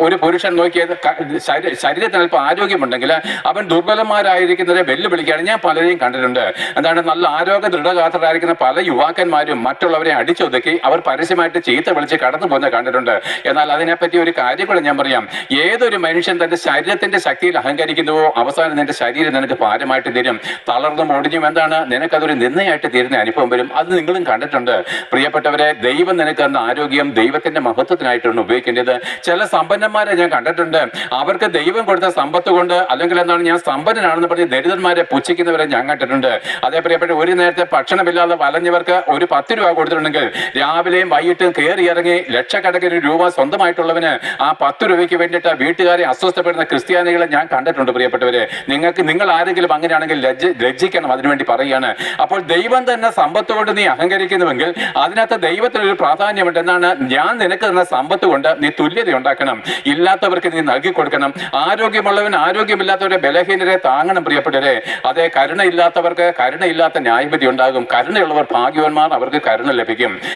ഒരു പുരുഷൻ നോക്കിയത് ശരീരത്തിന് അല്പം ആരോഗ്യമുണ്ടെങ്കിൽ അവൻ ദുർബലന്മാരായിരിക്കുന്നവരെ വെല്ലുവിളിക്കുകയാണ്. ഞാൻ പലരെയും കണ്ടിട്ടുണ്ട്. എന്താണ്, നല്ല ആരോഗ്യ ദൃഢഗാത്രരായിരിക്കുന്ന പല യുവാക്കന്മാരും മറ്റുള്ളവരെ അടിച്ചൊതുക്കി അവർ പരസ്യമായിട്ട് ചീത്ത വിളിച്ച് കടന്നു പോകുന്ന കണ്ടിട്ടുണ്ട്. എന്നാൽ അതിനെപ്പറ്റി ഒരു കാര്യം കൂടെ ഞാൻ പറയാം. ഏതൊരു മനുഷ്യൻ തന്റെ ശരീരത്തിന്റെ ശക്തിയിൽ അഹങ്കരിക്കുന്നുവോ അവസാനം നിന്റെ ശരീരം നിനക്ക് ഭാരമായിട്ട് തരും. തളർന്നും ഒടിഞ്ഞും എന്താണ് നിനക്കതൊരു നിന്നയായിട്ട് തീരുന്ന അനുഭവം വരും. അത് നിങ്ങളും കണ്ടിട്ടുണ്ട്. പ്രിയപ്പെട്ടവരെ, ദൈവം നിനക്ക് തന്ന ആരോഗ്യം ദൈവത്തിന്റെ മഹത്വത്തിനായിട്ടാണ് ഉപയോഗിക്കേണ്ടത്. ചില സമ്പന്നന്മാരെ ഞാൻ കണ്ടിട്ടുണ്ട്. അവർക്ക് ദൈവം കൊടുത്ത സമ്പത്ത് കൊണ്ട്, അല്ലെങ്കിൽ എന്താണ്, ഞാൻ സമ്പന്നനാണെന്ന് പറഞ്ഞ് ദരിദ്രന്മാരെ പുച്ഛിക്കുന്നവരെ ഞാൻ കണ്ടിട്ടുണ്ട്. അതേ പ്രിയപ്പെട്ട, ഒരു നേരത്തെ ഭക്ഷണമില്ലാതെ വലഞ്ഞവർക്ക് ഒരു 10 രൂപ കൊടുത്തിട്ടുണ്ടെങ്കിൽ രാവിലെയും വൈകിട്ടും കയറി ഇറങ്ങി ലക്ഷക്കണക്കിന് രൂപ സ്വന്തമായിട്ടുള്ളവന് ആ 10 രൂപയ്ക്ക് വേണ്ടിയിട്ട് വീട്ടുകാരെ അസ്വസ്ഥപ്പെടുന്ന ക്രിസ്ത്യാനികളെ ഞാൻ കണ്ടിട്ടുണ്ട്. പ്രിയപ്പെട്ടവരെ, നിങ്ങൾ ആരെങ്കിലും അങ്ങനെയാണെങ്കിൽ ലജ്ജിക്കണം. അതിനുവേണ്ടി പറയുകയാണ്. അപ്പോൾ ദൈവം തന്നെ സമ്പത്ത് കൊണ്ട് നീ അഹങ്കരിക്കുന്നുവെങ്കിൽ അതിനകത്ത് ദൈവത്തിനൊരു പ്രാധാന്യമുണ്ട്. എന്നാണ്, ഞാൻ നിനക്ക് തന്ന സമ്പത്ത് കൊണ്ട് നീ തുല്യത ഉണ്ടാക്കണം. ഇല്ലാത്തവർക്ക് നീ നൽകി കൊടുക്കണം. ആരോഗ്യമുള്ളവൻ ആരോഗ്യമില്ലാത്തവരെ ബലഹീനരെ താങ്ങണം. പ്രിയപ്പെട്ടവരെ, അതേ, കരുണയില്ലാത്തവർക്ക് കരുണയില്ലാത്ത ന്യായവിധി ഉണ്ടാകും. കരുണയുള്ളവർ ഭാഗ്യവാന്മാർ, അവർക്ക് കരുണ ലഭിക്കും.